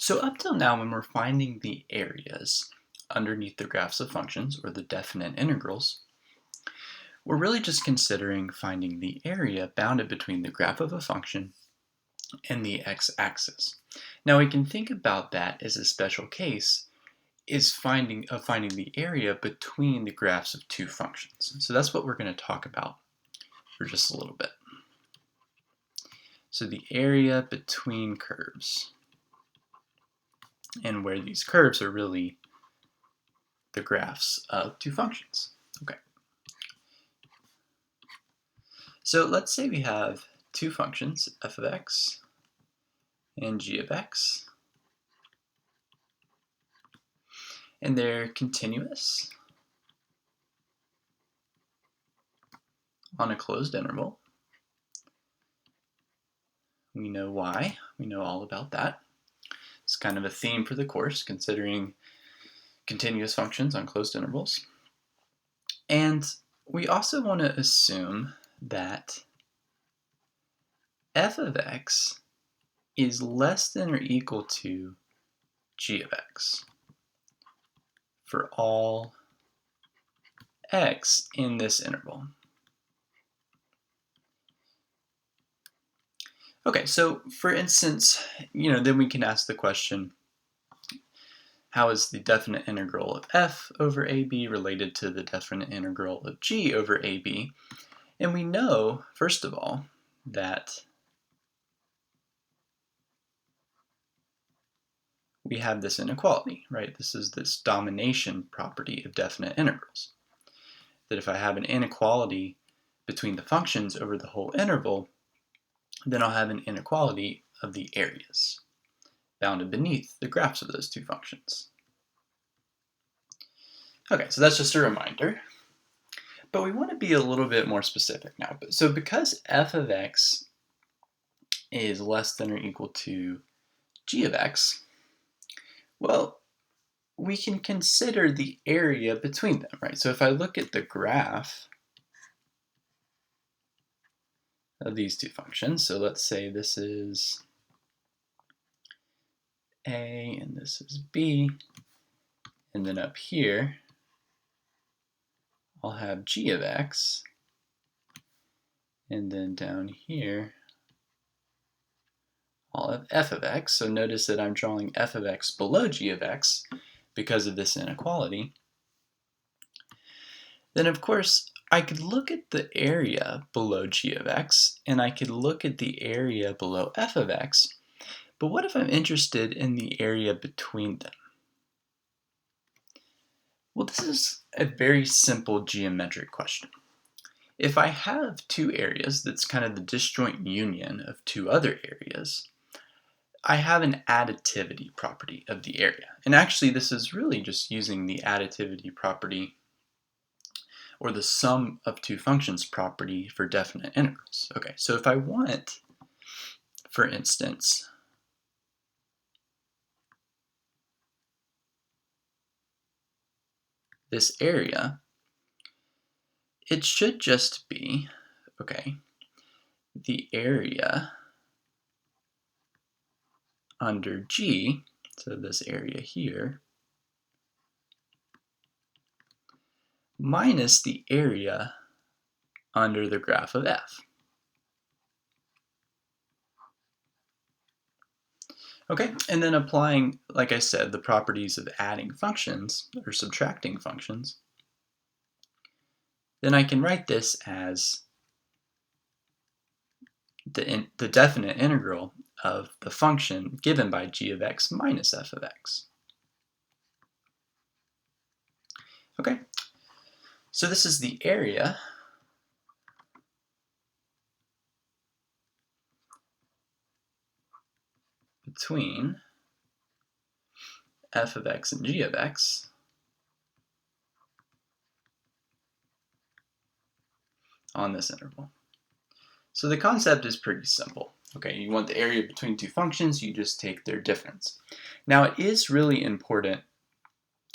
So up till now, when we're finding the areas underneath the graphs of functions, or the definite integrals, we're really just considering finding the area bounded between the graph of a function and the x-axis. Now we can think about that as a special case is finding the area between the graphs of two functions. So that's what we're going to talk about for just a little bit. So the area between curves, and where these curves are really the graphs of two functions. Okay. So let's say we have two functions, f of x and g of x, and they're continuous on a closed interval. We know why. We know all about that. It's kind of a theme for the course, considering continuous functions on closed intervals. And we also want to assume that f of x is less than or equal to g of x for all x in this interval. Okay, so for instance, then we can ask the question, how is the definite integral of f over ab related to the definite integral of g over ab? And we know, first of all, that we have this inequality, right? This is this domination property of definite integrals. That if I have an inequality between the functions over the whole interval, then I'll have an inequality of the areas bounded beneath the graphs of those two functions. Okay, so that's just a reminder. But we want to be a little bit more specific now. So because f of x is less than or equal to g of x, well, we can consider the area between them, right? So if I look at the graph of these two functions, so let's say this is a and this is b, and then up here I'll have g of x, and then down here I'll have f of x. So notice that I'm drawing f of x below g of x because of this inequality. Then of course I could look at the area below g of x, and I could look at the area below f of x, but what if I'm interested in the area between them? Well, this is a very simple geometric question. If I have two areas that's kind of the disjoint union of two other areas, I have an additivity property of the area. And actually this is really just using the additivity property or the sum of two functions property for definite integrals. Okay, so if I want, for instance, this area, it should just be, okay, the area under G, so this area here, minus the area under the graph of f. Okay, and then applying, like I said, the properties of adding functions or subtracting functions, then I can write this as the definite integral of the function given by g of x minus f of x. Okay, so this is the area between f of x and g of x on this interval. So the concept is pretty simple. Okay, you want the area between two functions, you just take their difference. Now it is really important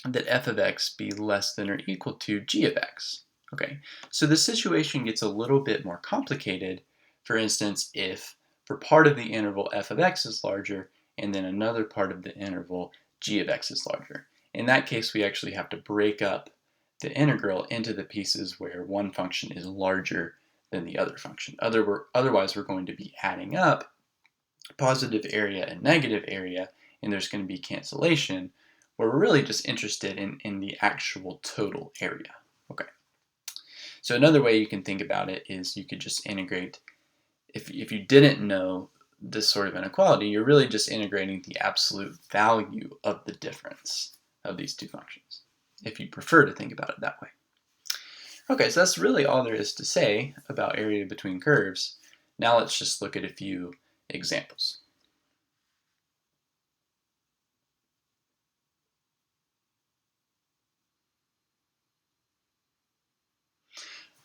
that f of x be less than or equal to g of x. Okay, so the situation gets a little bit more complicated, for instance, if for part of the interval f of x is larger and then another part of the interval g of x is larger. In that case, we actually have to break up the integral into the pieces where one function is larger than the other function. Otherwise, we're going to be adding up positive area and negative area, and there's going to be cancellation, where we're really just interested in the actual total area. Okay. So another way you can think about it is you could just integrate, if you didn't know this sort of inequality, you're really just integrating the absolute value of the difference of these two functions, if you prefer to think about it that way. Okay, so that's really all there is to say about area between curves. Now let's just look at a few examples.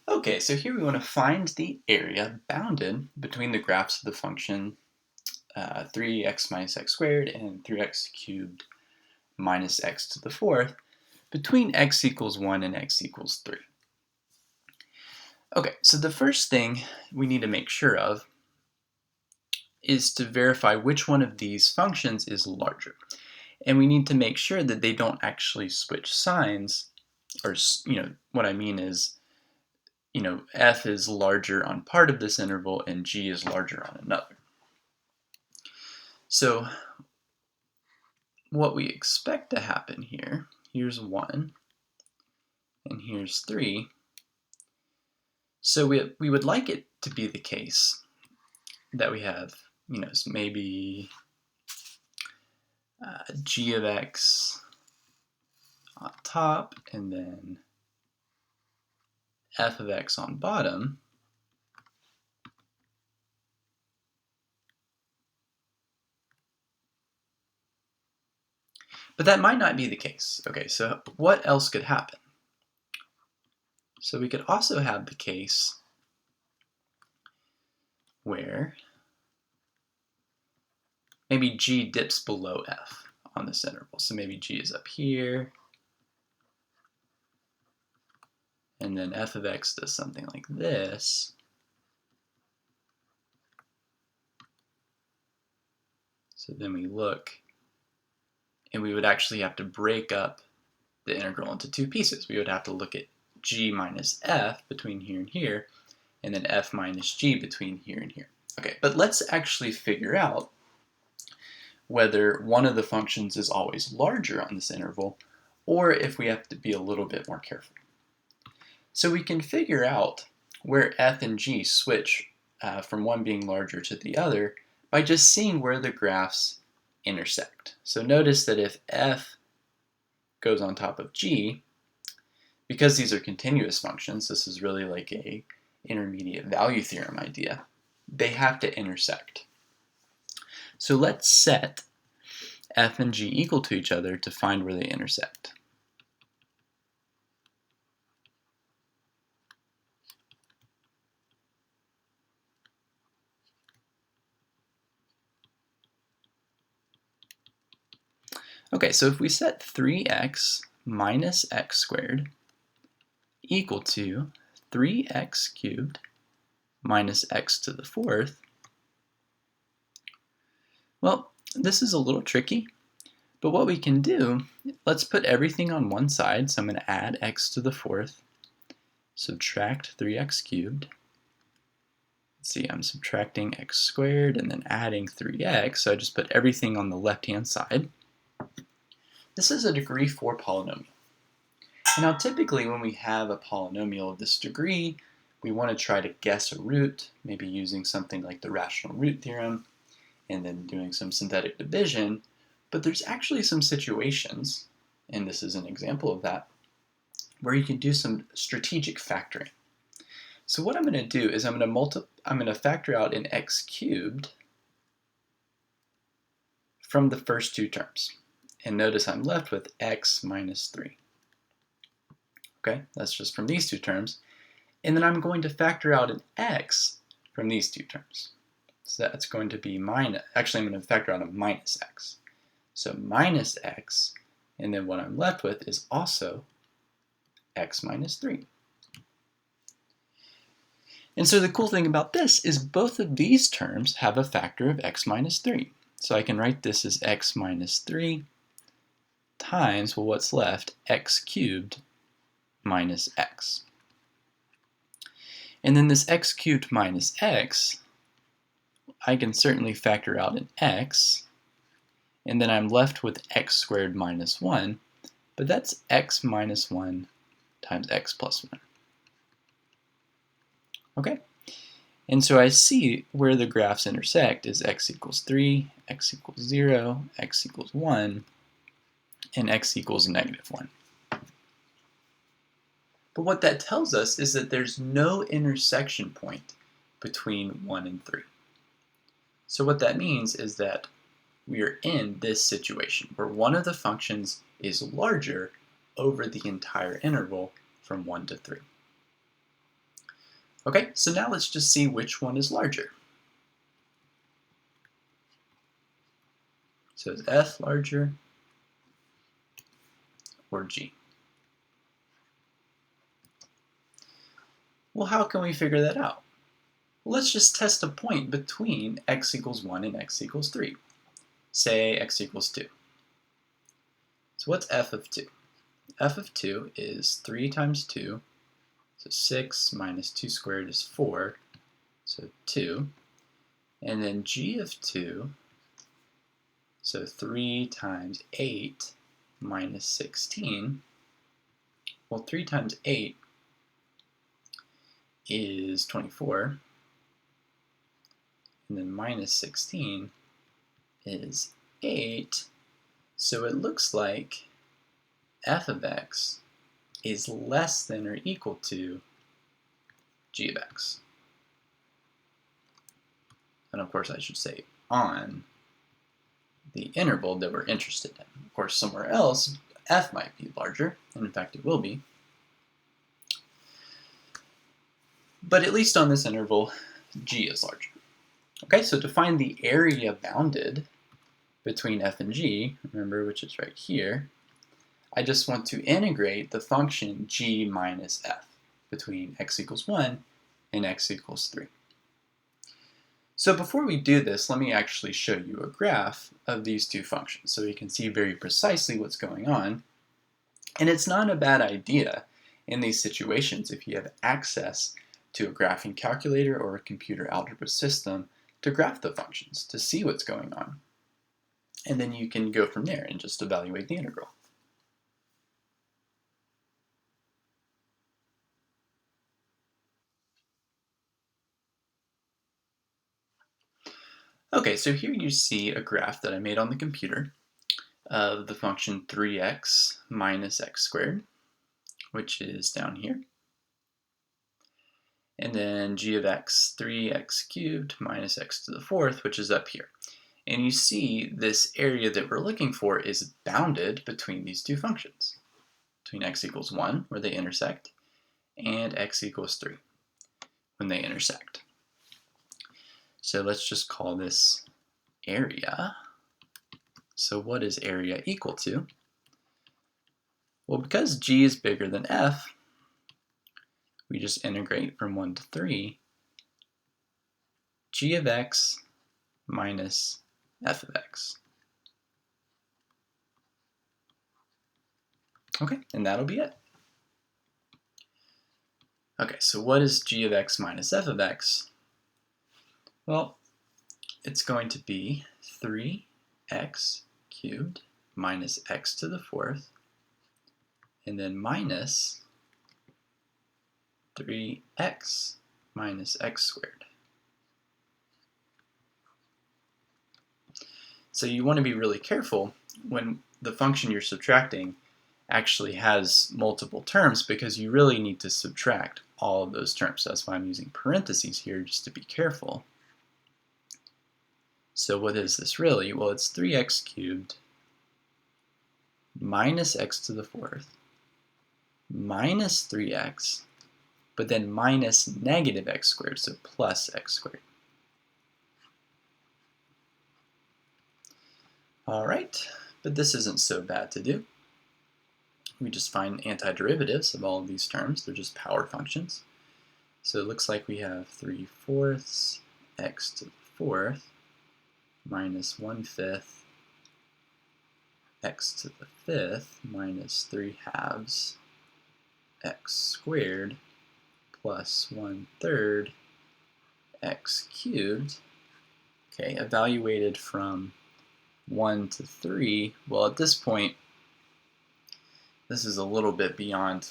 Okay, so here we want to find the area bounded between the graphs of the function 3x minus x squared and 3x cubed minus x to the fourth between x equals 1 and x equals 3. Okay, so the first thing we need to make sure of is to verify which one of these functions is larger. And we need to make sure that they don't actually switch signs, or what I mean is, f is larger on part of this interval and g is larger on another. So what we expect to happen here, here's 1 and here's 3. So we would like it to be the case that we have, maybe g of x on top and then f of x on bottom. But that might not be the case. Okay, so what else could happen? So we could also have the case where maybe g dips below f on this interval. So maybe g is up here, and then f of x does something like this. So then we look, and we would actually have to break up the integral into two pieces. We would have to look at g minus f between here and here, and then f minus g between here and here. Okay, but let's actually figure out whether one of the functions is always larger on this interval, or if we have to be a little bit more careful. So we can figure out where f and g switch from one being larger to the other by just seeing where the graphs intersect. So notice that if f goes on top of g, because these are continuous functions, this is really like a intermediate value theorem idea, they have to intersect. So let's set f and g equal to each other to find where they intersect. Okay, so if we set 3x minus x squared equal to 3x cubed minus x to the fourth, well, this is a little tricky, but what we can do, let's put everything on one side. So I'm going to add x to the fourth, subtract 3x cubed. Let's see, I'm subtracting x squared and then adding 3x, so I just put everything on the left-hand side. This is a degree 4 polynomial. Now typically when we have a polynomial of this degree, we want to try to guess a root, maybe using something like the rational root theorem, and then doing some synthetic division. But there's actually some situations, and this is an example of that, where you can do some strategic factoring. So what I'm going to do is I'm going to factor out an x cubed from the first two terms. And notice I'm left with x minus 3. Okay, that's just from these two terms. And then I'm going to factor out an x from these two terms. So that's going to be minus, actually I'm going to factor out a minus x. So minus x, and then what I'm left with is also x minus 3. And so the cool thing about this is both of these terms have a factor of x minus 3. So I can write this as x minus 3 times, well, what's left? X cubed minus x. And then this x cubed minus x, I can certainly factor out an x, and then I'm left with x squared minus 1, but that's x minus 1 times x plus 1. Okay? And so I see where the graphs intersect is x equals 3, x equals 0, x equals 1, and x equals negative 1. But what that tells us is that there's no intersection point between 1 and 3. So what that means is that we are in this situation where one of the functions is larger over the entire interval from 1 to 3. Okay, so now let's just see which one is larger. So is f larger or g? Well, how can we figure that out? Well, let's just test a point between x equals 1 and x equals 3. Say x equals 2. So what's f of 2? F of 2 is 3 times 2, so 6 minus 2 squared is 4, so 2. And then g of 2, so 3 times 8 minus 16. Well, 3 times 8 is 24, and then minus 16 is 8, so it looks like f of x is less than or equal to g of x. And of course I should say on the interval that we're interested in. Of course somewhere else f might be larger, and in fact it will be. But at least on this interval, g is larger. Okay, so to find the area bounded between f and g, remember, which is right here, I just want to integrate the function g minus f between x equals 1 and x equals 3. So before we do this, let me actually show you a graph of these two functions so you can see very precisely what's going on. And it's not a bad idea in these situations if you have access to a graphing calculator or a computer algebra system to graph the functions to see what's going on. And then you can go from there and just evaluate the integral. Okay, so here you see a graph that I made on the computer of the function 3x minus x squared, which is down here. And then g of x, 3x cubed minus x to the fourth, which is up here. And you see this area that we're looking for is bounded between these two functions, between x equals 1, where they intersect, and x equals 3, when they intersect. So let's just call this area. So what is area equal to? Well, because g is bigger than f, we just integrate from 1 to 3, g of x minus f of x. Okay, and that'll be it. Okay, so what is g of x minus f of x? Well, it's going to be 3x cubed minus x to the fourth, and then minus 3x minus x squared. So you want to be really careful when the function you're subtracting actually has multiple terms, because you really need to subtract all of those terms. That's why I'm using parentheses here, just to be careful. So what is this really? Well, it's 3x cubed minus x to the fourth minus 3x, but then minus negative x squared, so plus x squared. All right, but this isn't so bad to do. We just find antiderivatives of all of these terms. They're just power functions. So it looks like we have 3/4 x to the fourth minus 1/5 x to the 5th minus 3/2 x squared plus 1/3 x cubed. Okay, evaluated from 1 to 3. Well, at this point, this is a little bit beyond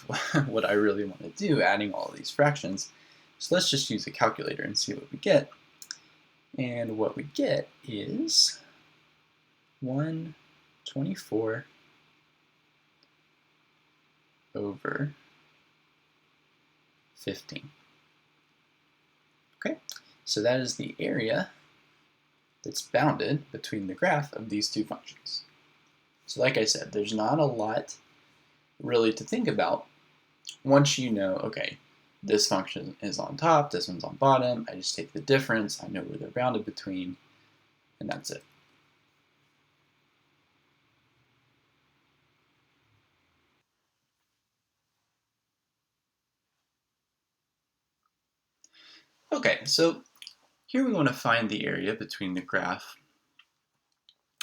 what I really want to do, adding all of these fractions. So let's just use a calculator and see what we get. And what we get is 1/24 over 15. Okay, so that is the area that's bounded between the graph of these two functions. So like I said, there's not a lot really to think about once you know, okay, this function is on top, this one's on bottom, I just take the difference, I know where they're bounded between, and that's it. Okay, so here we want to find the area between the graph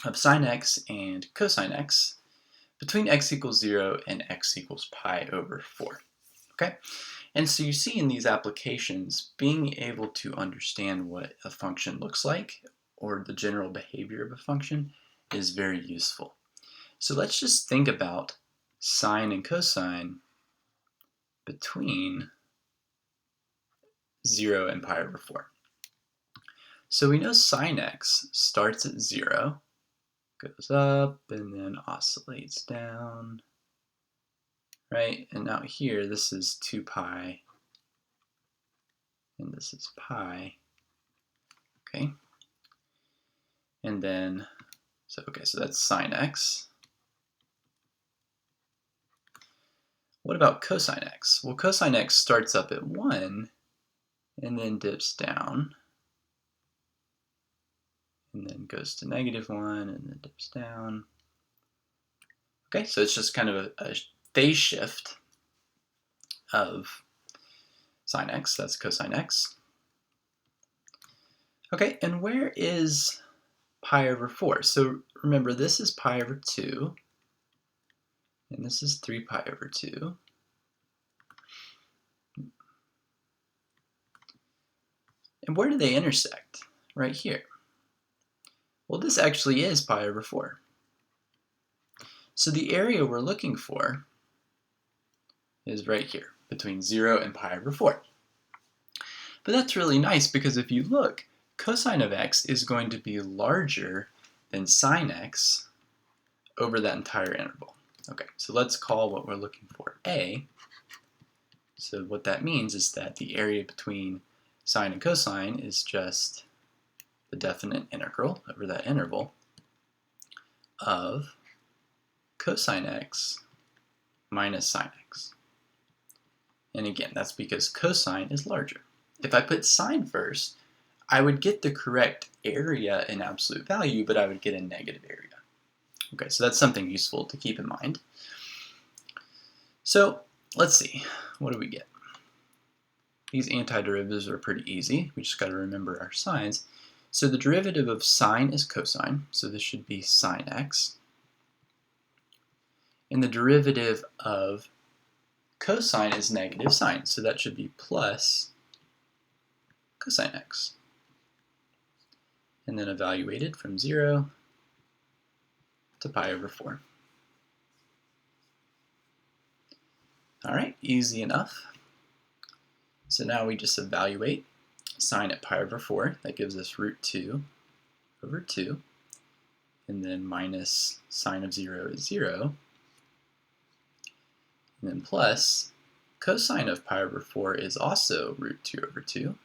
of sine x and cosine x between x equals 0 and x equals pi over 4. Okay, and so you see in these applications, being able to understand what a function looks like or the general behavior of a function is very useful. So let's just think about sine and cosine between 0 and pi over 4. So we know sine x starts at 0, goes up, and then oscillates down, right? And now here, this is 2 pi, and this is pi, okay? And then, so that's sine x. What about cosine x? Well, cosine x starts up at 1, and then dips down, and then goes to -1, and then dips down. Okay, so it's just kind of a phase shift of sine x, that's cosine x. Okay, and where is pi over 4? So remember, this is pi over 2, and this is 3 pi over 2. And where do they intersect? Right here. Well, this actually is pi over 4. So the area we're looking for is right here, between 0 and pi over 4. But that's really nice because if you look, cosine of x is going to be larger than sine x over that entire interval. Okay, so let's call what we're looking for a. So what that means is that the area between sine and cosine is just the definite integral over that interval of cosine x minus sine x. And again, that's because cosine is larger. If I put sine first, I would get the correct area in absolute value, but I would get a negative area. Okay, so that's something useful to keep in mind. So let's see, what do we get? These antiderivatives are pretty easy. We just got to remember our signs. So the derivative of sine is cosine, so this should be sine x. And the derivative of cosine is negative sine, so that should be plus cosine x. And then evaluated from 0 to pi over 4. All right, easy enough. So now we just evaluate sine at pi over 4. That gives us root 2 over 2. And then minus sine of 0 is 0. And then plus cosine of pi over 4 is also root 2 over 2.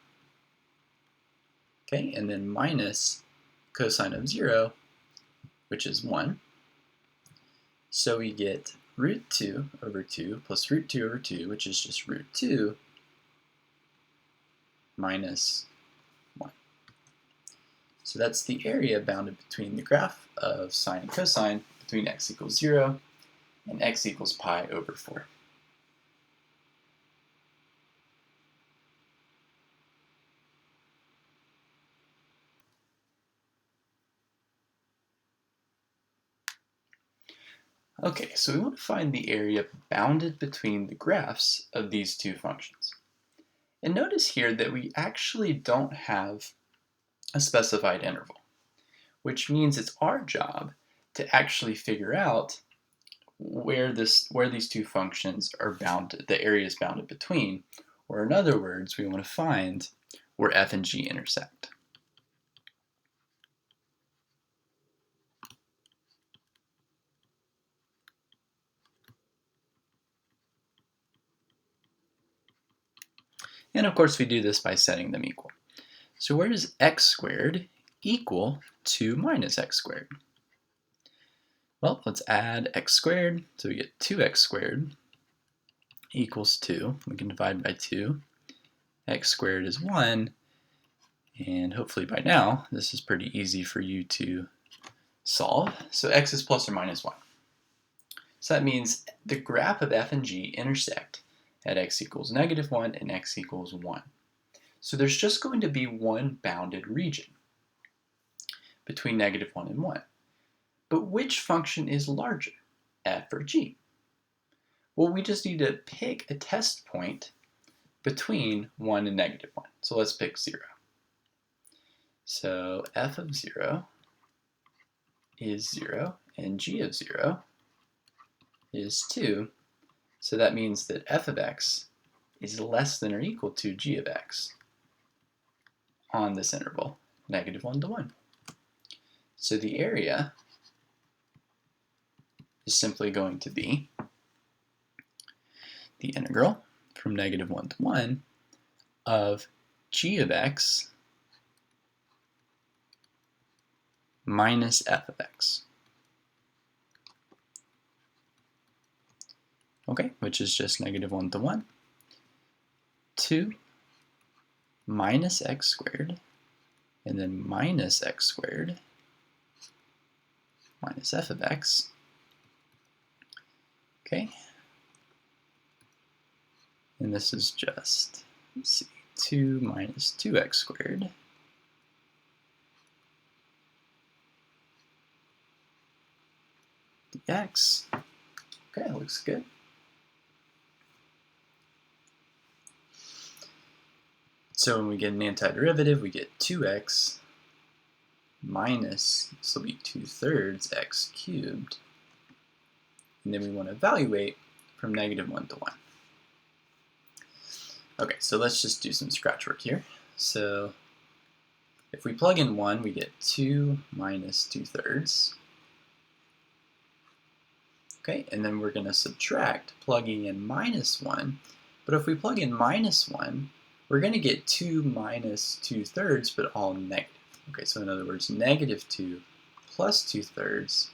Okay, and then minus cosine of 0, which is 1. So we get root 2 over 2 plus root 2 over 2, which is just root 2 minus 1. So that's the area bounded between the graph of sine and cosine between x equals 0 and x equals pi over 4. Okay, so we want to find the area bounded between the graphs of these two functions. And notice here that we actually don't have a specified interval, which means it's our job to actually figure out where these two functions are bounded, the area is bounded between, or in other words, we want to find where f and g intersect. And of course we do this by setting them equal. So where does x squared equal to minus x squared? Well, let's add x squared, so we get 2x squared equals 2. We can divide by 2. X squared is 1, and hopefully by now this is pretty easy for you to solve. So x is plus or minus 1. So that means the graph of f and g intersect at x equals -1 and x equals 1. So there's just going to be one bounded region between -1 and 1. But which function is larger, f or g? Well, we just need to pick a test point between 1 and -1. So let's pick 0. So f of 0 is 0, and g of 0 is 2. So that means that f of x is less than or equal to g of x on this interval, -1 to 1. So the area is simply going to be the integral from -1 to 1 of g of x minus f of x. Okay, which is just -1 to 1. 2 minus x squared, and then minus x squared minus f of x. Okay, and this is just, let's see, 2 minus 2x squared dx. Okay, looks good. So when we get an antiderivative, we get 2x minus, this will be 2/3 x cubed. And then we want to evaluate from -1 to 1. Okay, so let's just do some scratch work here. So if we plug in 1, we get 2 minus 2/3. Okay, and then we're going to subtract, plugging in -1. But if we plug in -1, we're going to get 2 minus 2/3, but all negative. Okay, so in other words, -2 plus 2/3.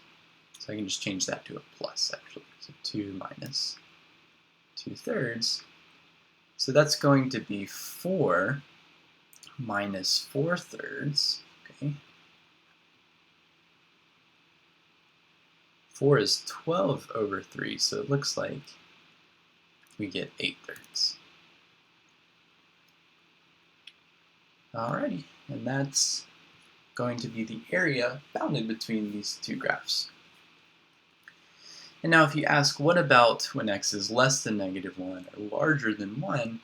So I can just change that to a plus, actually. So 2 minus 2/3. So that's going to be 4 minus 4/3. Okay. 4 is 12 over 3, so it looks like we get 8/3. Alrighty, and that's going to be the area bounded between these two graphs. And now if you ask, what about when x is less than -1 or larger than 1?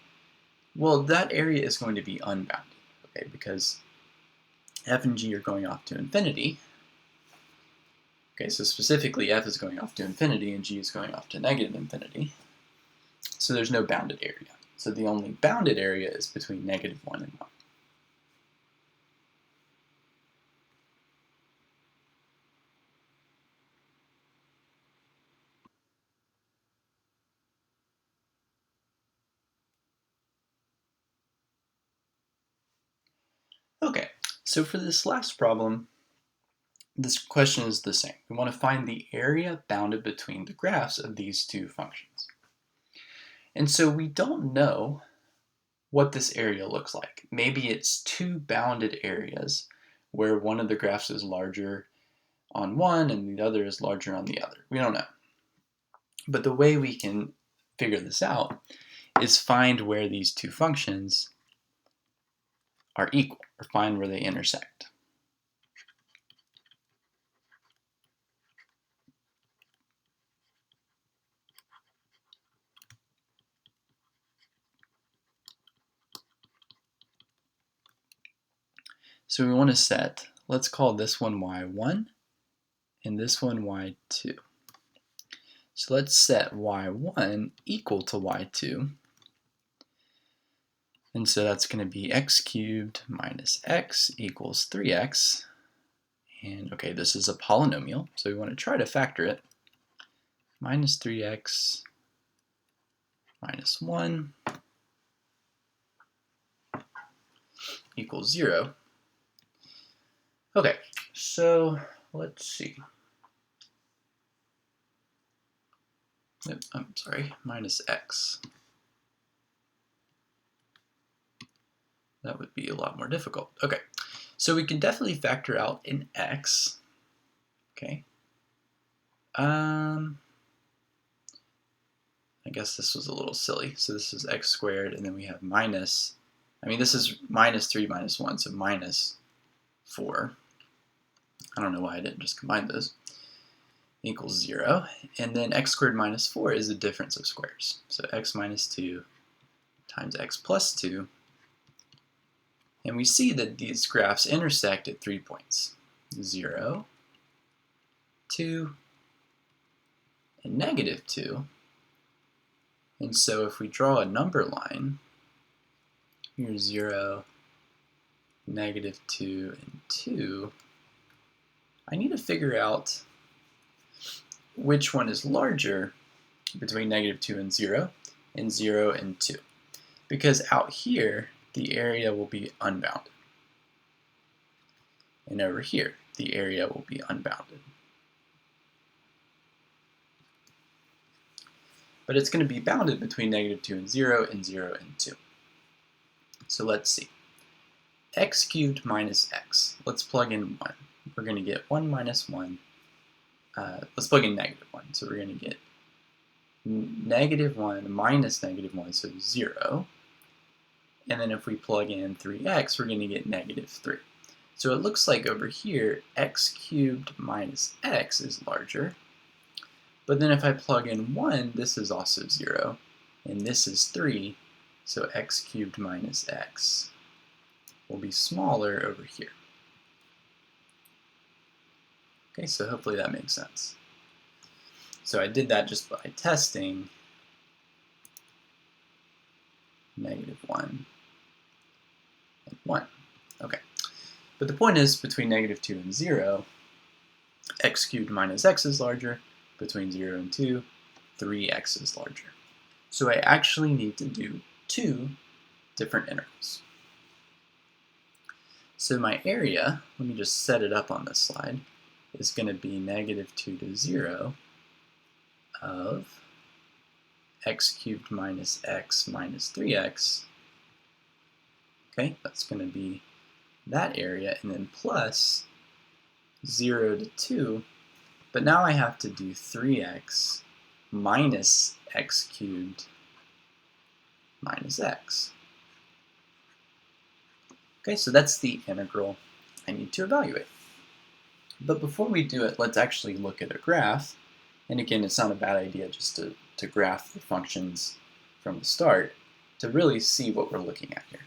Well, that area is going to be unbounded, okay, because f and g are going off to infinity. Okay, so specifically f is going off to infinity and g is going off to -infinity. So there's no bounded area. So the only bounded area is between -1 and 1. Okay, so for this last problem, this question is the same. We want to find the area bounded between the graphs of these two functions. And so we don't know what this area looks like. Maybe it's two bounded areas where one of the graphs is larger on one and the other is larger on the other. We don't know. But the way we can figure this out is find where these two functions are equal, or find where they intersect. So we want to set, let's call this one y1 and this one y2. So let's set y1 equal to y2. And so that's going to be x cubed minus x equals 3x. And okay, this is a polynomial, so we want to try to factor it. Minus 3x minus 1 equals 0. Okay, so let's see. Nope, I'm sorry, minus x. That would be a lot more difficult. Okay, so we can definitely factor out an x. Okay. I guess this was a little silly. So this is x squared, and then we have minus, this is minus 3 minus 1, so minus 4. I don't know why I didn't just combine those. Equals 0. And then x squared minus 4 is the difference of squares. So x minus 2 times x plus 2. And we see that these graphs intersect at 3 points. 0, 2, and negative 2. And so if we draw a number line, here's 0, negative 2, and 2, I need to figure out which one is larger between negative 2 and 0 and 2. Because out here, the area will be unbounded. And over here, the area will be unbounded. But it's going to be bounded between negative 2 and 0 and 2. So let's see. X cubed minus x. Let's plug in 1. We're going to get 1 minus 1. Let's plug in negative 1. So we're going to get negative 1 minus negative 1, so 0. And then if we plug in 3x, we're going to get negative 3. So it looks like over here, x cubed minus x is larger. But then if I plug in 1, this is also 0. And this is 3. So x cubed minus x will be smaller over here. Okay, so hopefully that makes sense. So I did that just by testing negative 1 and 1. Okay, but the point is between negative 2 and 0, x cubed minus x is larger. Between 0 and 2, 3x is larger. So I actually need to do 2 different intervals. So my area, let me just set it up on this slide, is going to be negative 2 to 0 of x cubed minus x minus 3x. Okay, that's going to be that area, and then plus 0 to 2. But now I have to do 3x minus x cubed minus x. Okay, so that's the integral I need to evaluate. But before we do it, let's actually look at a graph. And again, it's not a bad idea just to graph the functions from the start to really see what we're looking at here.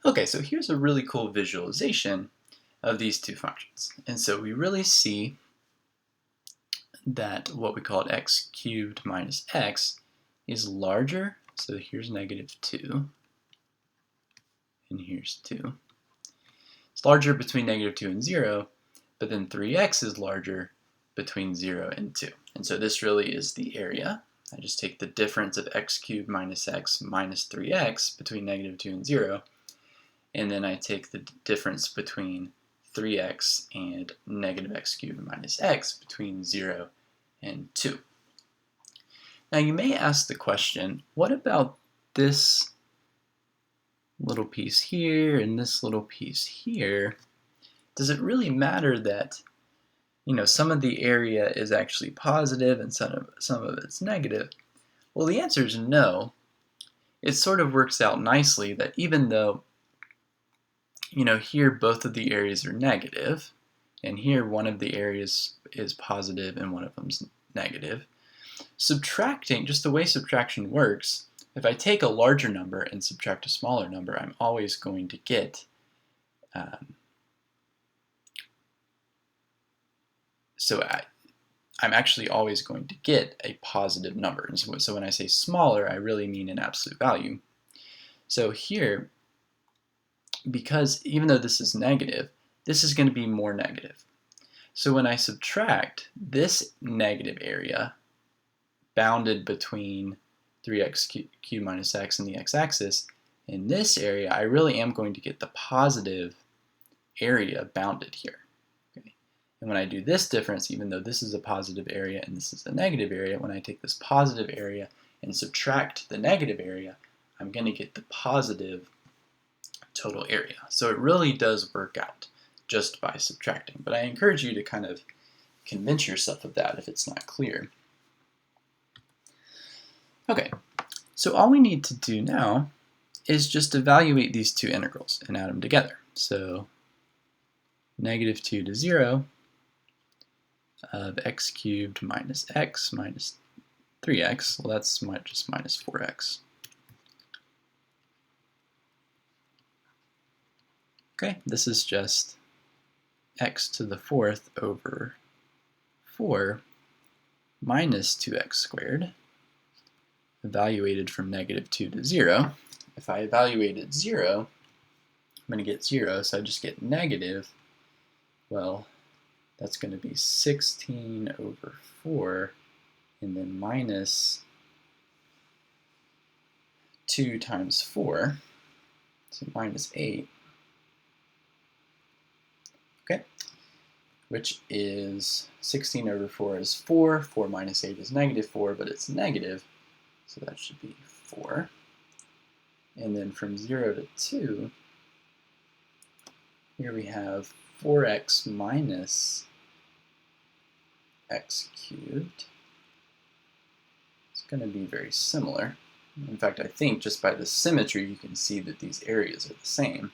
Okay, so here's a really cool visualization of these two functions. And so we really see that what we called x cubed minus x is larger. So here's negative 2, and here's 2. It's larger between negative 2 and 0, but then 3x is larger between 0 and 2. And so this really is the area. I just take the difference of x cubed minus x minus 3x between negative 2 and 0, and then I take the difference between 3x and negative x cubed minus x between 0 and 2. Now you may ask the question, what about this little piece here and this little piece here? Does it really matter that some of the area is actually positive and some of it's negative? Well, the answer is no. It sort of works out nicely that even though here both of the areas are negative, and here one of the areas is positive and one of them's negative, subtracting, just the way subtraction works, if I take a larger number and subtract a smaller number, I'm always going to get I'm actually always going to get a positive number. And so when I say smaller, I really mean an absolute value. So here, because even though this is negative, this is going to be more negative. So when I subtract this negative area bounded between 3x cubed minus x and the x-axis, in this area, I really am going to get the positive area bounded here. Okay? And when I do this difference, even though this is a positive area and this is a negative area, when I take this positive area and subtract the negative area, I'm going to get the positive total area. So it really does work out just by subtracting. But I encourage you to kind of convince yourself of that if it's not clear. Okay, so all we need to do now is just evaluate these two integrals and add them together. So negative 2 to 0 of x cubed minus x minus 3x, well that's just minus 4x. Okay, this is just x to the fourth over 4 minus 2x squared, evaluated from negative 2 to 0. If I evaluated 0, I'm going to get 0, so I just get negative, well, that's going to be 16 over 4, and then minus 2 times 4, so minus 8. Okay, which is 16 over 4 is 4, 4 minus 8 is negative 4, but it's negative, so that should be 4. And then from 0 to 2, here we have 4x minus x cubed. It's going to be very similar. In fact, I think just by the symmetry you can see that these areas are the same.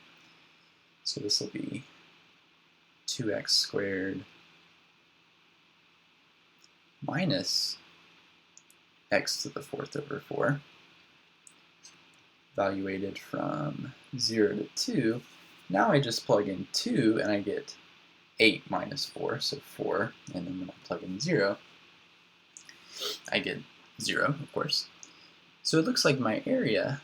So this will be 2x squared minus x to the fourth over 4, evaluated from 0 to 2. Now I just plug in 2 and I get 8 minus 4, so 4, and then when I plug in 0, I get 0, of course. So it looks like my area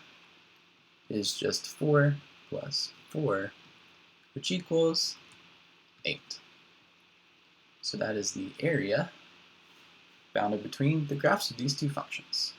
is just 4 plus 4, which equals 8. So that is the area bounded between the graphs of these two functions.